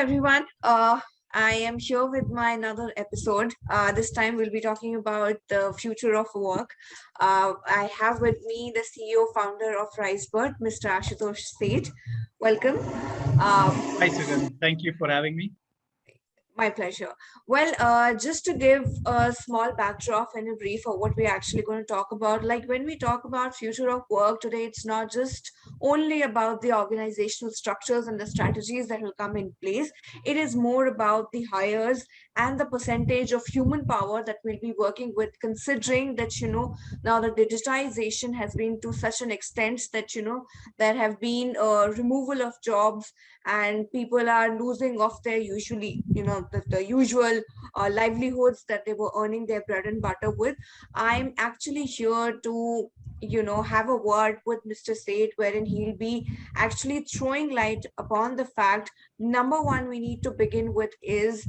everyone. I am here with my another episode. This time we'll be talking about the future of work. I have with me the CEO founder of Risebird, Mr. Ashutosh Seth. Welcome. Um, Hi, Sugan. Thank you for having me. My pleasure. Well, just to give a small backdrop and a brief of what we're actually going to talk about, like when we talk about future of work today, it's not just only about the organizational structures and the strategies that will come in place. It is more about the hires and the percentage of human power that we'll be working with, considering that, now the digitization has been to such an extent that, there have been removal of jobs and people are losing off their usually the usual livelihoods that they were earning their bread and butter with. I'm actually here to have a word with Mr. Seth, wherein he'll be actually throwing light upon the fact, number one, we need to begin with is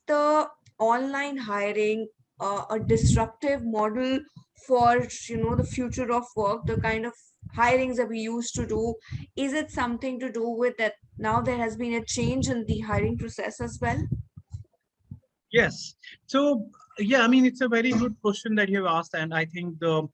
the online hiring a disruptive model for the future of work, the kind of hirings that we used to do? Is it something to do with that now there has been a change in the hiring process as well? Yes. So, yeah, I mean, it's a very good question that you've asked, and I think the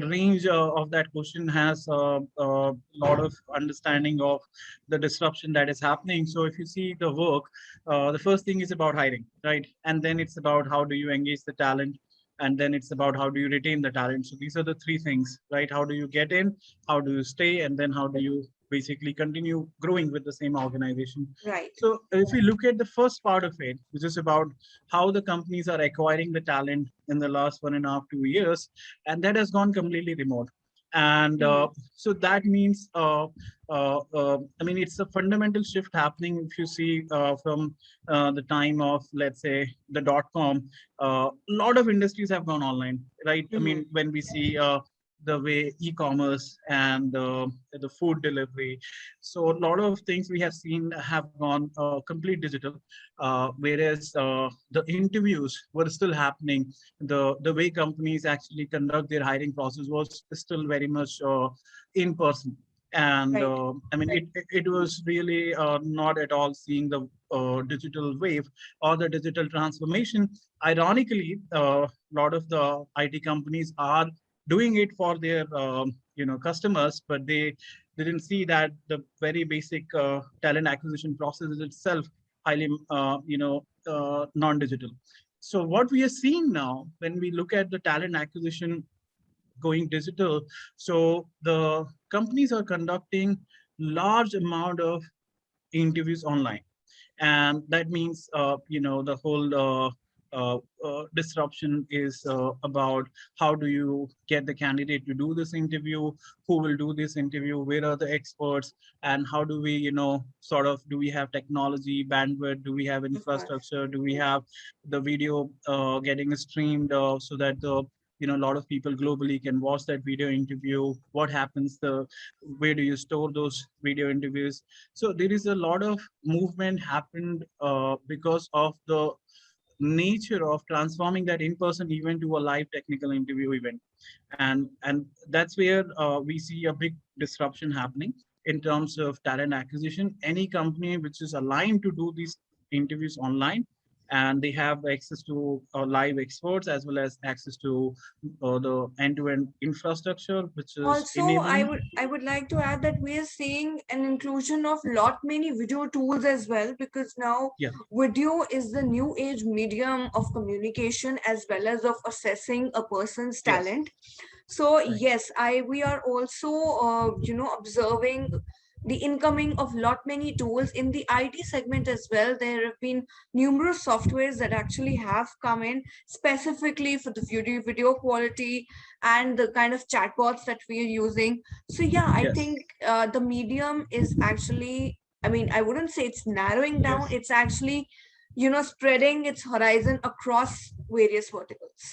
range of that question has a lot of understanding of the disruption that is happening. So, if you see the work, the first thing is about hiring, right? And then it's about how do you engage the talent, and then it's about how do you retain the talent. So, these are the three things, right? How do you get in, how do you stay, and then how do you basically continue growing with the same organization. Right. So if we look at the first part of it, which is about how the companies are acquiring the talent in the last 1.5, 2 years, and that has gone completely remote. And Mhm. so that means, I mean, it's a fundamental shift happening. If you see from the time of, let's say, the .com, a lot of industries have gone online, right? I Mhm. mean, when we see the way e-commerce and the food delivery, so a lot of things we have seen have gone complete digital, whereas the interviews were still happening. The way companies actually conduct their hiring process was still very much in person. And Right. I mean, it was really not at all seeing the digital wave or the digital transformation. Ironically, a lot of the IT companies are doing it for their customers, but they didn't see that the very basic talent acquisition process is itself highly non-digital. So what we are seeing now when we look at the talent acquisition going digital, so the companies are conducting large amount of interviews online, and that means the whole disruption is about how do you get the candidate to do this interview, who will do this interview, where are the experts, and how do we sort of, do we have technology bandwidth, do we have Of course. infrastructure, do we have the video getting streamed so that the a lot of people globally can watch that video interview, what happens, the where do you store those video interviews. So there is a lot of movement happened because of the nature of transforming that in-person event to a live technical interview event, and that's where we see a big disruption happening in terms of talent acquisition. Any company which is aligned to do these interviews online, and they have access to live experts as well as access to the end-to-end infrastructure which is Also, i enabling. would i would like to add that we are seeing an inclusion of lot many video tools as well, because now Yeah. video is the new age medium of communication as well as of assessing a person's Yes. talent. So Right. yes, I we are also observing the incoming of lot many tools in the IT segment as well. There have been numerous softwares that actually have come in specifically for the video quality and the kind of chatbots that we are using. So yeah, I Yes. think the medium is actually, I mean, I wouldn't say it's narrowing down, Yes. it's actually spreading its horizon across various verticals.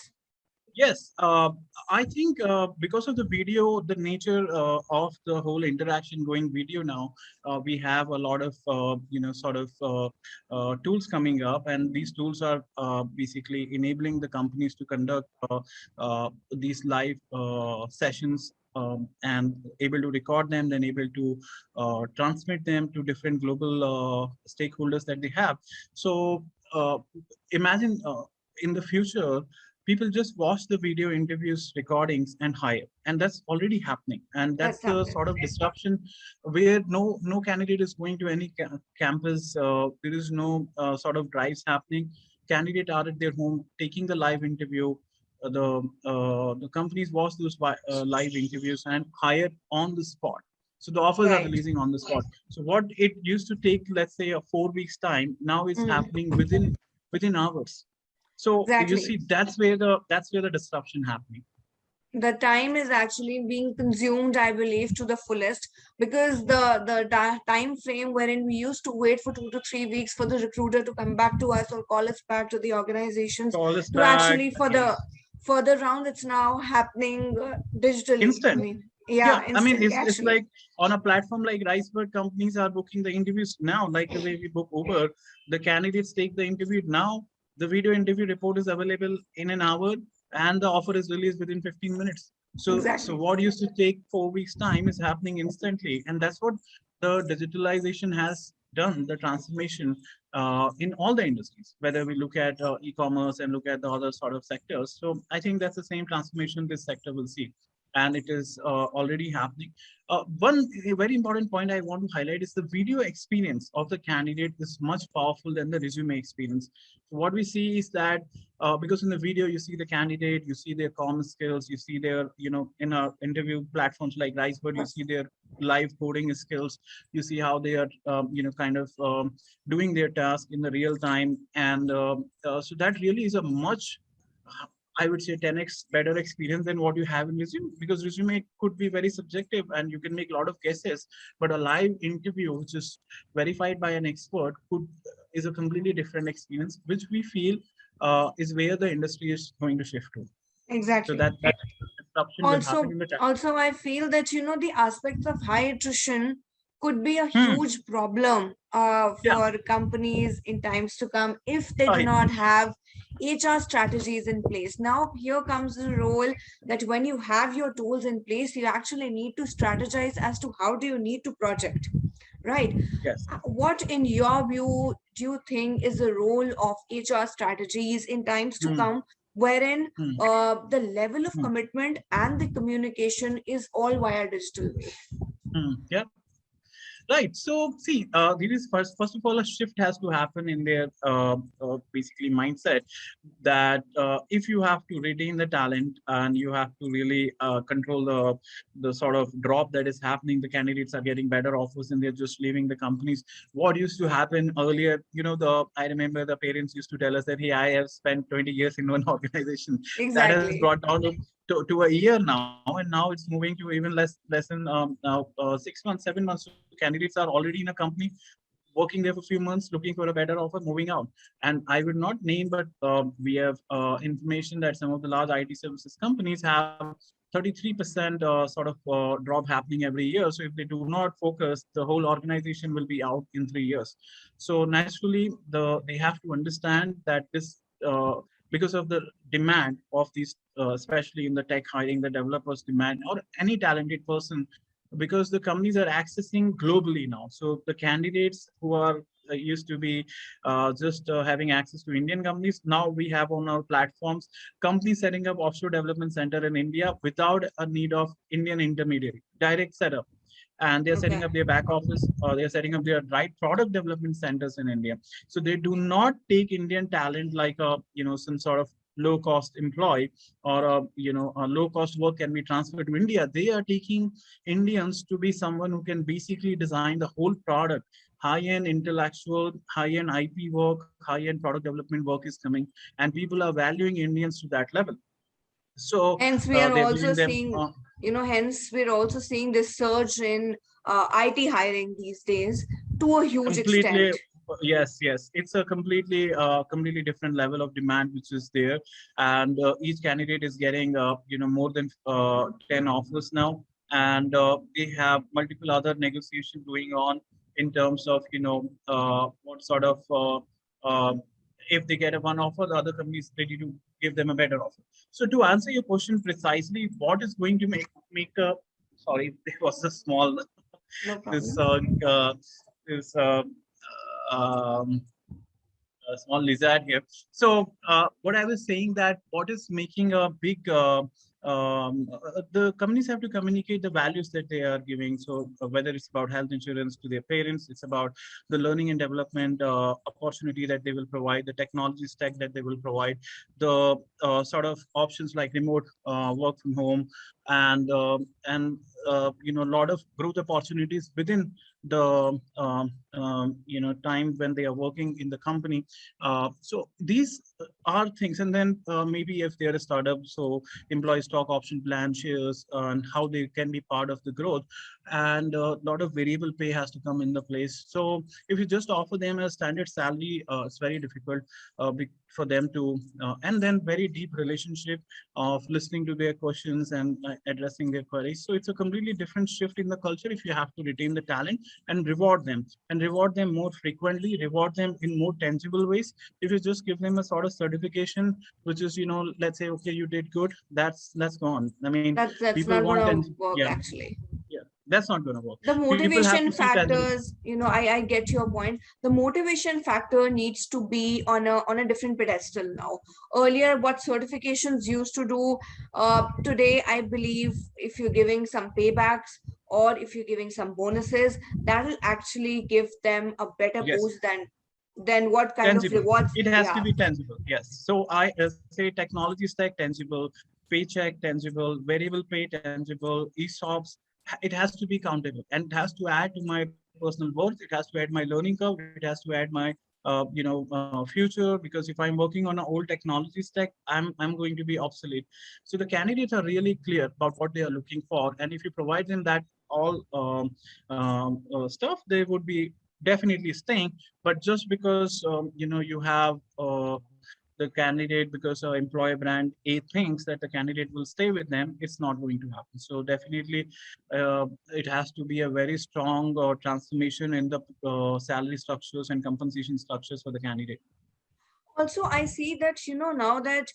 Yes, I think because of the video, the nature of the whole interaction going video now, we have a lot of sort of tools coming up, and these tools are basically enabling the companies to conduct these live sessions. And able to record them, then able to transmit them to different global stakeholders that they have. So imagine in the future people just watch the video interviews recordings and hire, and that's already happening, and that's That's the happening. sort of disruption where no candidate is going to any campus. There is no sort of drives happening. Candidate are at their home taking the live interview. The companies watch those live interviews and hire on the spot. So the offers are Right. releasing on the spot. So what it used to take, let's say, a 4 weeks time, now it's Mm, happening within hours. So you exactly. see, that's where the disruption happening. The time is actually being consumed, I believe, to the fullest, because the time frame wherein we used to wait for 2 to 3 weeks for the recruiter to come back to us or call us back to the organizations Call us to back. actually for the Yes, further round, it's now happening digitally. I instant. mean, Yeah, yeah, I mean, instantly it's actually. like on a platform like Risebird, companies are booking the interviews now, like the way we book Uber. The candidates take the interview now. The video interview report is available in an hour, and the offer is released within 15 minutes. So Exactly. what used to take 4 weeks time is happening instantly, and that's what the digitalization has done. The transformation in all the industries, whether we look at e-commerce and look at the other sort of sectors. So I think that's the same transformation this sector will see, and it is already happening. One very important point I want to highlight is the video experience of the candidate is much powerful than the resume experience. So what we see is that because in the video you see the candidate, you see their common skills, you see their, in our interview platforms like Ricebird, you see their live coding skills, you see how they are, kind of doing their task in the real time, and so that really is a much, I would say, 10x better experience than what you have in resume, because resume could be very subjective and you can make a lot of guesses, but a live interview, which is verified by an expert, could is a completely different experience, which we feel is where the industry is going to shift to. So Exactly. that disruption will happen also in the time. also I feel that the aspects of high attrition could be a Hmm. huge problem Yeah. for companies in times to come if they do Right. not have HR strategies in place. Now here comes the role that when you have your tools in place, you actually need to strategize as to how do you need to project, right? Yes. What in your view do you think is the role of HR strategies in times to Hmm. come, wherein Hmm. the level of Hmm. commitment and the communication is all via digital way? Hmm. Yeah. Right. So, see, there is first of all a shift has to happen in their basically mindset that if you have to retain the talent and you have to really control the sort of drop that is happening, the candidates are getting better offers and they're just leaving the companies. What used to happen earlier, the I remember the parents used to tell us that, hey, I have spent 20 years in one organization. That has Exactly. brought down to a year now, and now it's moving to even less than now 6 months, 7 months. So candidates are already in a company, working there for a few months, looking for a better offer, moving out. And I would not name, but we have information that some of the large IT services companies have 33% sort of drop happening every year. So if they do not focus, the whole organization will be out in 3 years. So naturally, they have to understand that this. Because of the demand of these, especially in the tech hiring, the developers demand, or any talented person, because the companies are accessing globally now. So the candidates who are used to be just having access to Indian companies, now we have on our platforms companies setting up offshore development center in India without a need of Indian intermediary, direct setup. And they're setting Okay. up their back office, or they're setting up their right product development centers in India. So they do not take Indian talent like a, some sort of low cost employee, or a low cost work can be transferred to India. They are taking Indians to be someone who can basically design the whole product. High-end intellectual, high-end IP work, high-end product development work is coming, and people are valuing Indians to that level. So Hence we are they're also giving them seeing, hence we're also seeing this surge in IT hiring these days to a huge completely extent. Yes, yes, it's a completely different level of demand which is there, and each candidate is getting more than 10 offers now, and they have multiple other negotiation going on in terms of what sort of if they get a one offer, the other company is ready to give them a better offer. So to answer your question precisely, what is going to make a sorry, there was a small No this problem. this um, a small lizard here. So what I was saying that what is making a big the companies have to communicate the values that they are giving. So whether it's about health insurance to their parents, it's about the learning and development opportunity that they will provide, the technology stack that they will provide, the sort of options like remote work from home, and a lot of growth opportunities within the time when they are working in the company. So these are things, and then maybe if they're a startup, so employee stock option plan, shares, and how they can be part of the growth, and a lot of variable pay has to come in the place. So if you just offer them a standard salary, it's very difficult for them to, and then very deep relationship of listening to their questions and addressing their queries. So it's a completely different shift in the culture if you have to retain the talent and reward them more frequently, reward them in more tangible ways. If you just give them a sort of certification, which is, let's say, okay, you did good, that's gone. I mean, That's people not want, gonna and work yeah, actually. yeah, that's not going to work. The People have to motivation see tangible. factors, I get your point. The motivation factor needs to be on a different pedestal now. Earlier, what certifications used to do, today I believe if you're giving some paybacks or if you're giving some bonuses, that will actually give them a better Yes, boost than what kind of tangible. rewards. It has to Yeah, be tangible. Yes. So I say technology stack tangible, paycheck tangible, variable pay tangible, ESOPs. It has to be countable, and it has to add to my personal worth. It has to add my learning curve. It has to add my future. Because if I'm working on an old technology stack, I'm going to be obsolete. So the candidates are really clear about what they are looking for, and if you provide them that all stuff, they would be definitely staying. But just because you have the candidate, because employer brand A thinks that the candidate will stay with them, it's not going to happen. So definitely it has to be a very strong transformation in the salary structures and compensation structures for the candidate. also I see that now that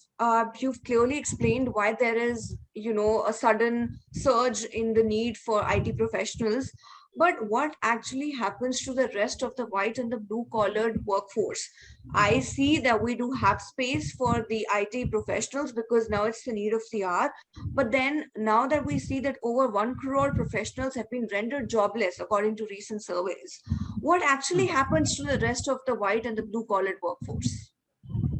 you've clearly explained why there is a sudden surge in the need for IT professionals, but what actually happens to the rest of the white and the blue collared workforce? I see that we do have space for the IT professionals because now it's the need of the hour, but then now that we see that over 1 crore professionals have been rendered jobless according to recent surveys, what actually Hmm. happens to the rest of the white and the blue collared workforce?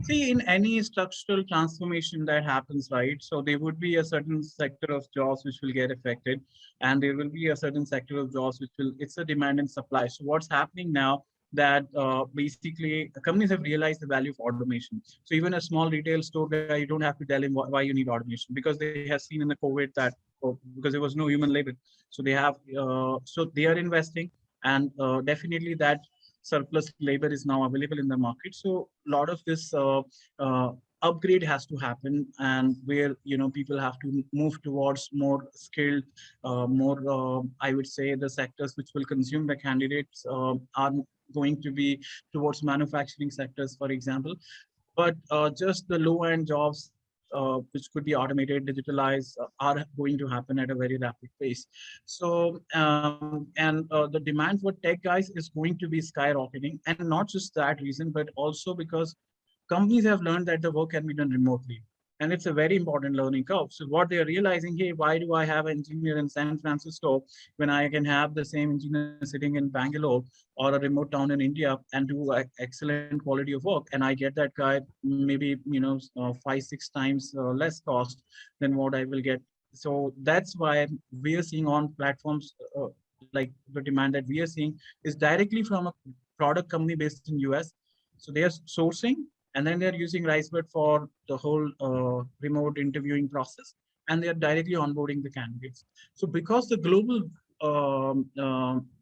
See, in any structural transformation that happens, right? So there would be a certain sector of jobs which will get affected, and there will be a certain sector of jobs which will, it's a demand and supply. So what's happening now that basically companies have realized the value of automation. So even a small retail store guy, you don't have to tell him why you need automation, because they have seen in the COVID that because there was no human labor. So they have, so they are investing, and definitely that surplus labor is now available in the market. So a lot of this upgrade has to happen, and where people have to move towards more skilled, more I would say the sectors which will consume the candidates are going to be towards manufacturing sectors, for example. But just the low end jobs which could be automated, digitalized, are going to happen at a very rapid pace. So and the demand for tech guys is going to be skyrocketing, and not just that reason, but also because companies have learned that the work can be done remotely. And it's a very important learning curve. So what they're realizing, hey, why do I have an engineer in San Francisco when I can have the same engineer sitting in Bangalore or a remote town in India and do excellent quality of work? And I get that guy maybe 5-6 times less cost than what I will get. So that's why we are seeing on platforms like the demand that we are seeing is directly from a product company based in US. So they are sourcing, and then they're using Risebird for the whole remote interviewing process, and they're directly onboarding the candidates. So because the global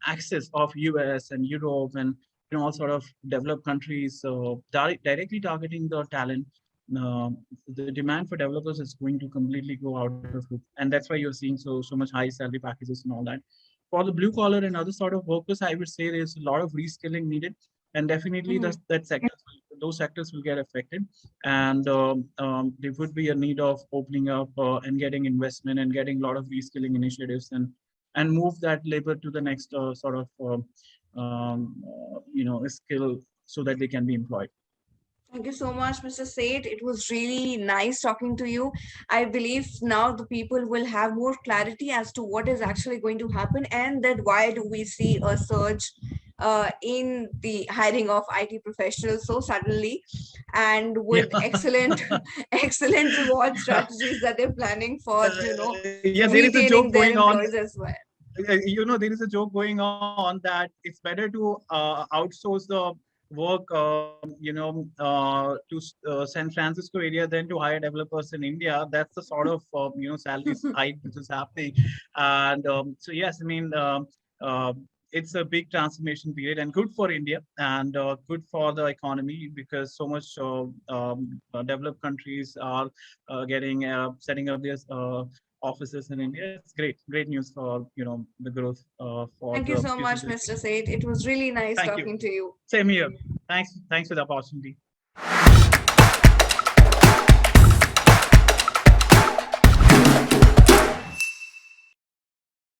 access of US and Europe and all sort of developed countries directly targeting the talent, uh, the demand for developers is going to completely go out of loop, and that's why you're seeing so much high salary packages and all that. For the blue collar and other sort of workers, I would say there's a lot of reskilling needed, and definitely Mhm. that sectors, those sectors will get affected, and there would be a need of opening up and getting investment and getting a lot of reskilling initiatives, and move that labor to the next sort of skill so that they can be employed. Thank you so much, Mr. Seth. It was really nice talking to you. I believe now the people will have more clarity as to what is actually going to happen, and that why do we see a surge in the hiring of IT professionals so suddenly, and Yeah. with excellent excellent reward strategies that they're planning for, Yeah, there is a joke retaining going their on. employees as well. There is a joke going on that it's better to outsource the work, to San Francisco area than to hire developers in India. That's the sort of salaries hike which is happening, and so yes, I mean. Uh, it's a big transformation period and good for India and good for the economy because so much developed countries are getting setting up their offices in India. It's great news for the growth for Thank you the so much, future Mr. generation. Seth. It was really nice Thank you. talking to you. Same here. Thanks for the opportunity.